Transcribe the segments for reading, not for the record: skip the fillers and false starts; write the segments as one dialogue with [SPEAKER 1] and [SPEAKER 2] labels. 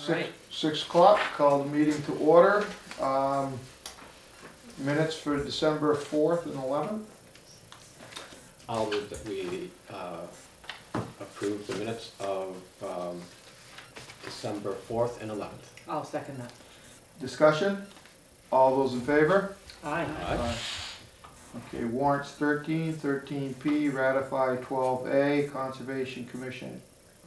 [SPEAKER 1] Right.
[SPEAKER 2] 6 o'clock, call the meeting to order. Minutes for December 4th and 11th.
[SPEAKER 3] I'll move that we approve the minutes of December 4th and 11th.
[SPEAKER 1] I'll second that.
[SPEAKER 2] Discussion? All those in favor?
[SPEAKER 1] Aye.
[SPEAKER 3] Aye.
[SPEAKER 2] Okay, warrants 13, 13P, ratify 12A, Conservation Commission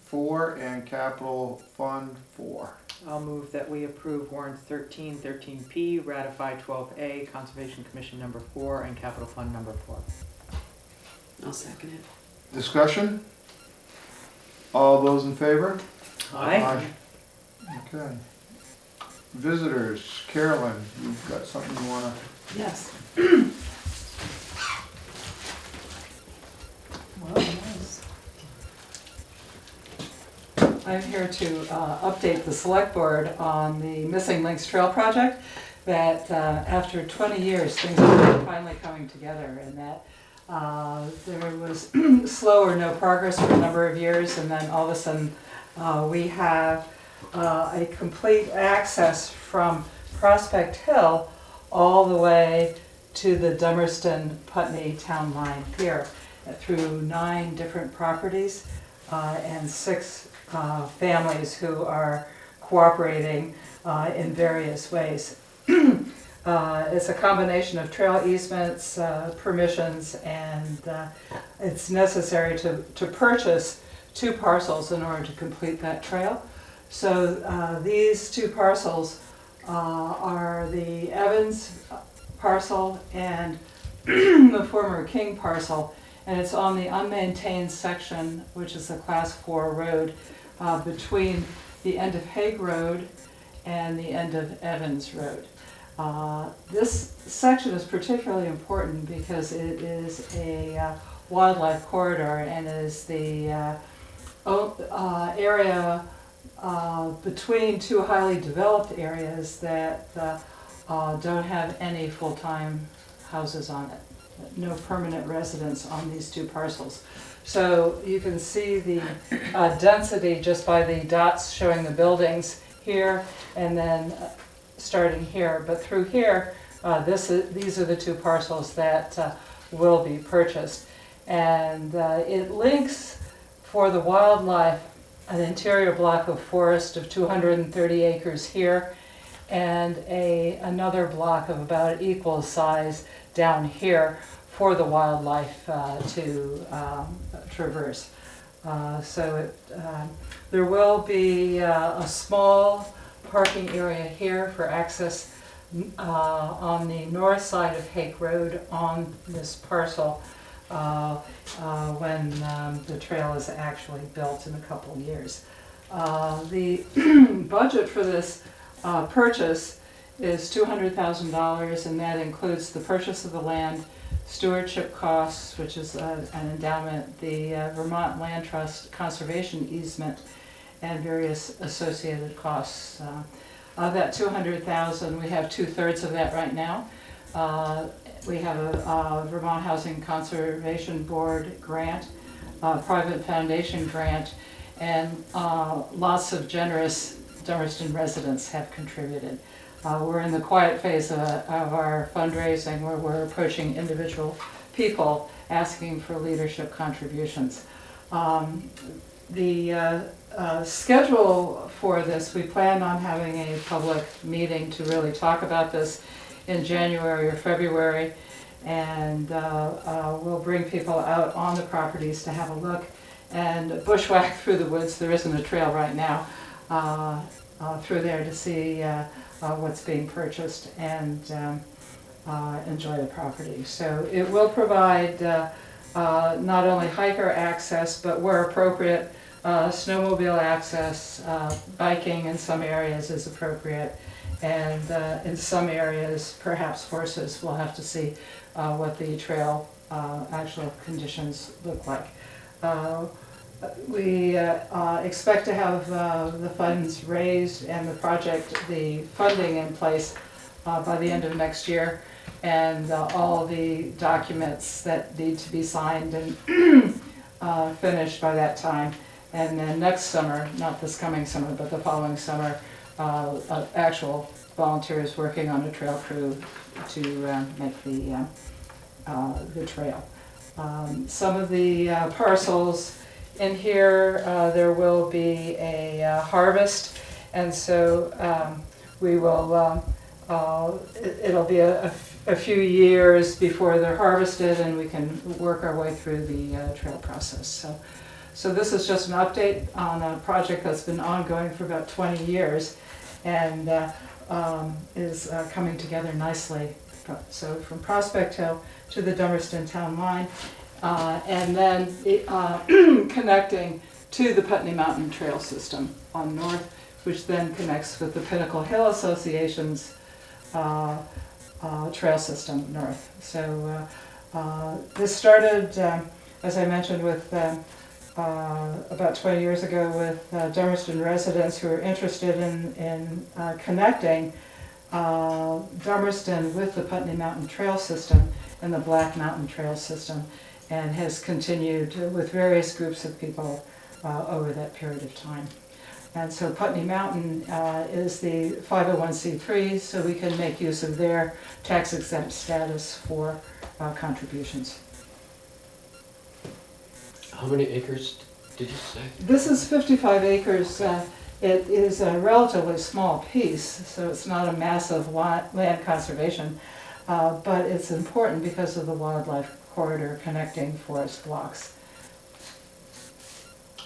[SPEAKER 2] 4, and Capital Fund 4.
[SPEAKER 1] I'll move that we approve warrants 13, 13P, ratify 12A, Conservation Commission number 4, and Capital Fund number 4.
[SPEAKER 4] I'll second it.
[SPEAKER 2] Discussion? All those in favor?
[SPEAKER 1] Aye.
[SPEAKER 2] Okay. Visitors, Carolyn, you've got something you wanna?
[SPEAKER 4] Yes. Well, yes. I'm here to update the select board on the Missing Links Trail project, that after 20 years, things are finally coming together, and that there was slow or no progress for a number of years, and then all of a sudden we have a complete access from Prospect Hill all the way to the Dummerston-Putney town line here, through 9 different properties and 6 families who are cooperating in various ways. It's a combination of trail easements, permissions, and it's necessary to purchase 2 parcels in order to complete that trail. So these 2 parcels are the Evans parcel and the former King parcel, and it's on the unmaintained section, which is a class 4 road between the end of Hague Road and the end of Evans Road. This section is particularly important because it is a wildlife corridor and is the area between 2 highly developed areas that don't have any full-time houses on it. No permanent residents on these 2 parcels. So you can see the density just by the dots showing the buildings here and then starting here. But through here, these are the 2 parcels that will be purchased. And it links for the wildlife an interior block of forest of 230 acres here and another block of about equal size down here for the wildlife to traverse. There will be a small parking area here for access on the north side of Hague Road on this parcel when the trail is actually built in a couple of years. The budget for this purchase is $200,000, and that includes the purchase of the land, stewardship costs, which is an endowment, the Vermont Land Trust conservation easement, and various associated costs. Of that $200,000, we have 2/3 of that right now. We have a Vermont Housing Conservation Board grant, private foundation grant, and lots of generous Dummerston residents have contributed. We're in the quiet phase of our fundraising where we're approaching individual people asking for leadership contributions. The schedule for this, we plan on having a public meeting to really talk about this in January or February, and we'll bring people out on the properties to have a look and bushwhack through the woods. There isn't a trail right now through there to see what's being purchased and enjoy the property. So it will provide not only hiker access, but where appropriate, snowmobile access, biking in some areas is appropriate, and in some areas perhaps horses. We'll have to see what the trail actual conditions look like. We expect to have the funds raised and the funding in place by the end of next year, and all the documents that need to be signed and finished by that time. And then next summer, not this coming summer, but the following summer, actual volunteers working on a trail crew to make the trail. Some of the parcels in here, there will be a harvest, and so we will, it'll be a few years before they're harvested, and we can work our way through the trail process. So this is just an update on a project that's been ongoing for about 20 years and is coming together nicely. So from Prospect Hill to the Dummerston Town Line, and then connecting to the Putney Mountain Trail System on north, which then connects with the Pinnacle Hill Association's trail system north. So this started, as I mentioned, with about 20 years ago with Dummerston residents who were interested in connecting Dummerston with the Putney Mountain Trail System and the Black Mountain Trail System, and has continued with various groups of people over that period of time. And so Putney Mountain is the 501c3, so we can make use of their tax exempt status for contributions.
[SPEAKER 3] How many acres did you say?
[SPEAKER 4] This is 55 acres. It is a relatively small piece, so it's not a massive land conservation, but it's important because of the wildlife corridor connecting forest blocks.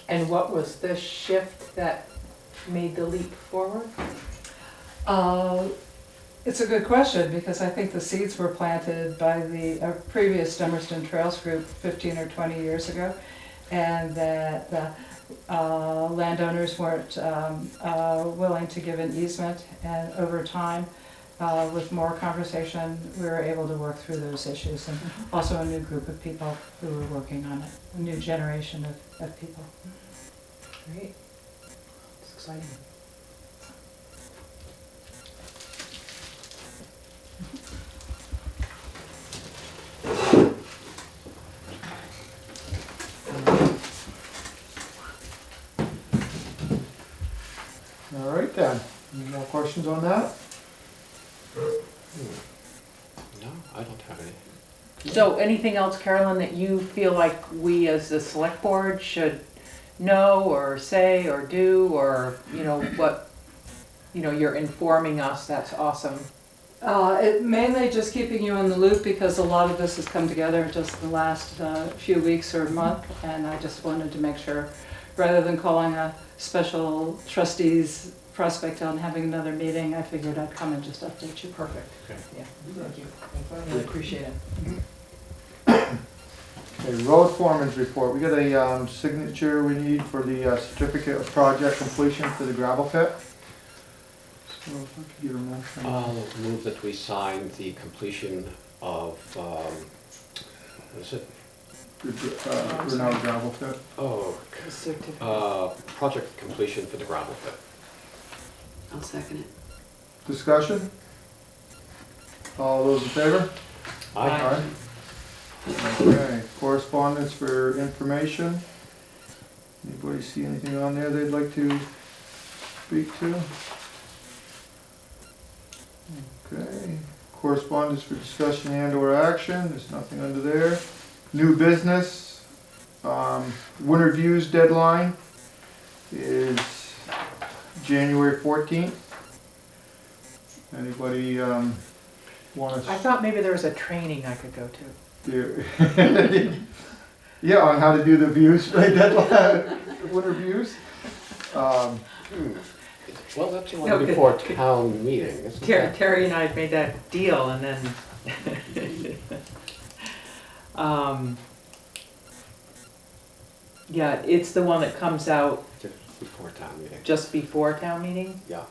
[SPEAKER 1] And what was the shift that made the leap forward?
[SPEAKER 4] It's a good question, because I think the seeds were planted by the previous Dummerston Trails group 15 or 20 years ago, and that the landowners weren't willing to give an easement, and over time, with more conversation, we were able to work through those issues, and also a new group of people who were working on it, a new generation of people.
[SPEAKER 1] Great. It's exciting.
[SPEAKER 2] All right then, any more questions on that?
[SPEAKER 3] No, I don't have any.
[SPEAKER 1] So anything else, Carolyn, that you feel like we as the select board should know or say or do, or, you know, what, you know, you're informing us, that's awesome.
[SPEAKER 4] It mainly just keeping you in the loop, because a lot of this has come together just the last few weeks or month, and I just wanted to make sure, rather than calling a special trustees Prospect Hill and having another meeting, I figured I'd come and just update you.
[SPEAKER 1] Perfect.
[SPEAKER 3] Okay.
[SPEAKER 1] Yeah, thank you. I really appreciate it.
[SPEAKER 2] Okay, road foreman's report. We got a signature we need for the certificate of project completion for the gravel pit. So if I could get a motion.
[SPEAKER 3] I'll move that we sign the completion of, what is it?
[SPEAKER 2] Renal gravel pit.
[SPEAKER 3] Oh,
[SPEAKER 1] The certificate.
[SPEAKER 3] project completion for the gravel pit.
[SPEAKER 5] I'll second it.
[SPEAKER 2] Discussion? All those in favor?
[SPEAKER 3] Aye.
[SPEAKER 2] Okay, correspondence for information. Anybody see anything on there they'd like to speak to? Okay, correspondence for discussion and or action, there's nothing under there. New business, winter views deadline is January 14th. Anybody want
[SPEAKER 1] I
[SPEAKER 2] to?
[SPEAKER 1] thought maybe there was a training I could go to.
[SPEAKER 2] Yeah, on how to do the views, right, deadline, winter views.
[SPEAKER 3] Well, that's the
[SPEAKER 1] No,
[SPEAKER 3] one
[SPEAKER 1] good.
[SPEAKER 3] before town meeting, isn't it?
[SPEAKER 1] Terry and I had made that deal, and then yeah, it's the one that comes out
[SPEAKER 3] Just before town meeting.
[SPEAKER 1] just before town meeting,
[SPEAKER 3] Yeah.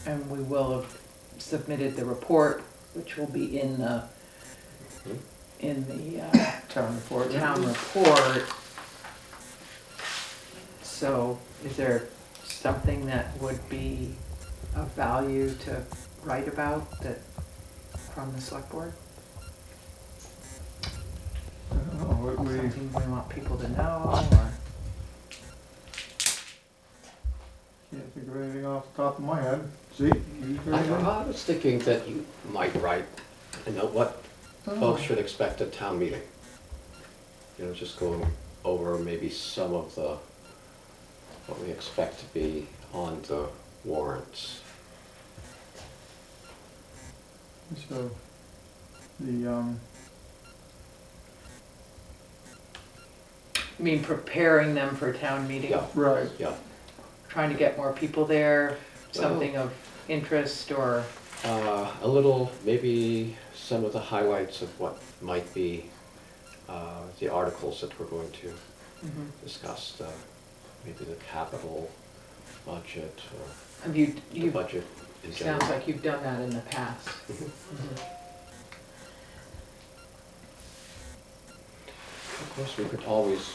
[SPEAKER 1] and we will have submitted the report, which will be in the
[SPEAKER 2] Town report.
[SPEAKER 1] town report. So is there something that would be of value to write about that, from the select board?
[SPEAKER 2] I don't know,
[SPEAKER 1] anything we want people to know, or?
[SPEAKER 2] Can't think of anything off the top of my head. See? You got anything?
[SPEAKER 3] I was thinking that you might write, what folks should expect at town meeting. Just going over maybe some of what we expect to be on the warrants.
[SPEAKER 2] So, the,
[SPEAKER 1] I mean, preparing them for town meeting?
[SPEAKER 3] Yeah.
[SPEAKER 2] right,
[SPEAKER 3] Yeah.
[SPEAKER 1] Trying to get more people there, something of interest, or?
[SPEAKER 3] A little, maybe some of the highlights of what might be the articles that we're going to
[SPEAKER 1] Mhm.
[SPEAKER 3] discuss, maybe the capital budget or
[SPEAKER 1] Have you,
[SPEAKER 3] the budget in general.
[SPEAKER 1] sounds like you've done that in the past. Mhm.
[SPEAKER 3] Of course, we could always,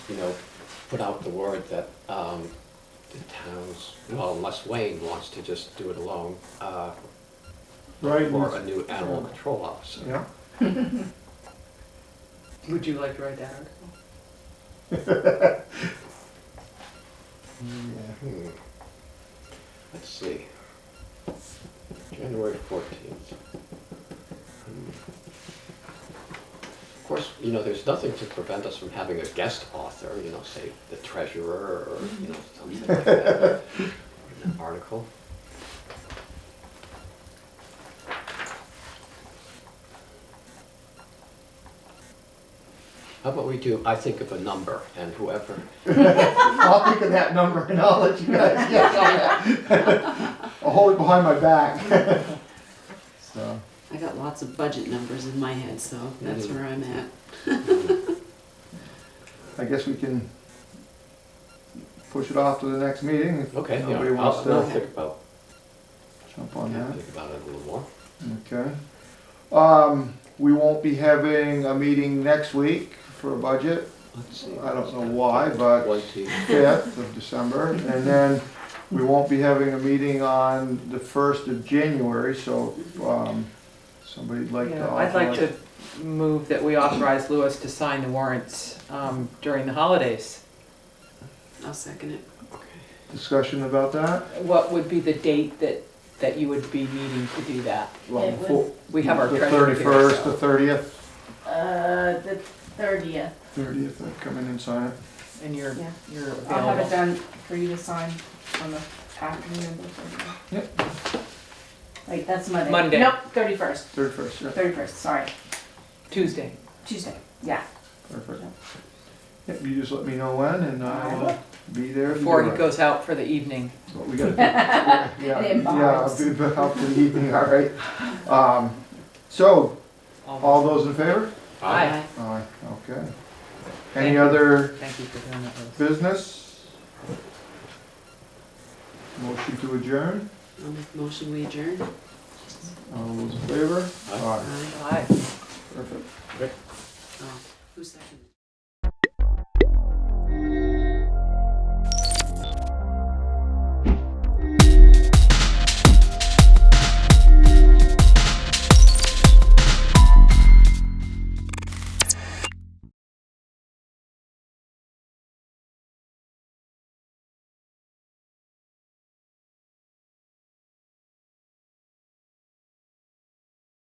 [SPEAKER 3] put out the word that the towns, well, unless Wayne wants to just do it alone,
[SPEAKER 2] right.
[SPEAKER 3] or a new animal control officer.
[SPEAKER 2] Yeah.
[SPEAKER 1] Would you like to write that article?
[SPEAKER 3] Hmm. Let's see. January 14th. Of course, there's nothing to prevent us from having a guest author, say the treasurer or, something like that, in an article. How about we do, I think of a number, and whoever,
[SPEAKER 2] I'll think of that number and I'll let you guys guess on that. I'll hold it behind my back. So,
[SPEAKER 5] I got lots of budget numbers in my head, so that's where I'm at.
[SPEAKER 2] I guess we can push it off to the next meeting if
[SPEAKER 3] okay,
[SPEAKER 2] nobody wants
[SPEAKER 3] I'll
[SPEAKER 2] to
[SPEAKER 3] think about,
[SPEAKER 2] jump on that.
[SPEAKER 3] think about it a little more.
[SPEAKER 2] Okay. We won't be having a meeting next week for a budget.
[SPEAKER 3] Let's see.
[SPEAKER 2] I don't know why, but
[SPEAKER 3] 20.
[SPEAKER 2] 5th of December. And then we won't be having a meeting on the 1st of January, so, somebody'd like to
[SPEAKER 1] Yeah, I'd like
[SPEAKER 2] authorize-
[SPEAKER 1] to move that we authorize Lewis to sign the warrants during the holidays.
[SPEAKER 5] I'll second it.
[SPEAKER 2] Discussion about that?
[SPEAKER 1] What would be the date that you would be needing to do that?
[SPEAKER 2] Well,
[SPEAKER 6] It
[SPEAKER 2] before-
[SPEAKER 1] We have our
[SPEAKER 2] The
[SPEAKER 1] treasurer here,
[SPEAKER 2] 31st,
[SPEAKER 1] so-
[SPEAKER 2] the 30th?
[SPEAKER 6] The 30th.
[SPEAKER 2] 30th, I'd come in and sign it.
[SPEAKER 1] And you're
[SPEAKER 6] Yeah.
[SPEAKER 1] available.
[SPEAKER 6] I'll have it done for you to sign on the afternoon of the 30th.
[SPEAKER 2] Yep.
[SPEAKER 6] Wait, that's Monday.
[SPEAKER 1] Monday.
[SPEAKER 6] Nope, 31st.
[SPEAKER 2] 31st, yeah,
[SPEAKER 6] 31st, sorry.
[SPEAKER 1] Tuesday.
[SPEAKER 6] Tuesday, yeah.
[SPEAKER 2] perfect. Yep, you just let me know when and I'll be there.
[SPEAKER 1] Before he
[SPEAKER 2] either way.
[SPEAKER 1] goes out for the evening.
[SPEAKER 2] That's what we gotta do. Yeah,
[SPEAKER 6] In
[SPEAKER 2] yeah, I'll
[SPEAKER 6] bars.
[SPEAKER 2] be out for the evening, all right. So, all those in favor?
[SPEAKER 1] Aye.
[SPEAKER 2] Aye, okay.
[SPEAKER 1] Thank
[SPEAKER 2] Any
[SPEAKER 1] you.
[SPEAKER 2] other
[SPEAKER 1] Thank you for doing that, Lewis.
[SPEAKER 2] business? Motion to adjourn?
[SPEAKER 5] I'll make a motion, we adjourn.
[SPEAKER 2] All those in favor?
[SPEAKER 3] Aye.
[SPEAKER 2] Aye,
[SPEAKER 5] Aye.
[SPEAKER 1] Aye.
[SPEAKER 2] perfect.
[SPEAKER 5] Oh, who seconded?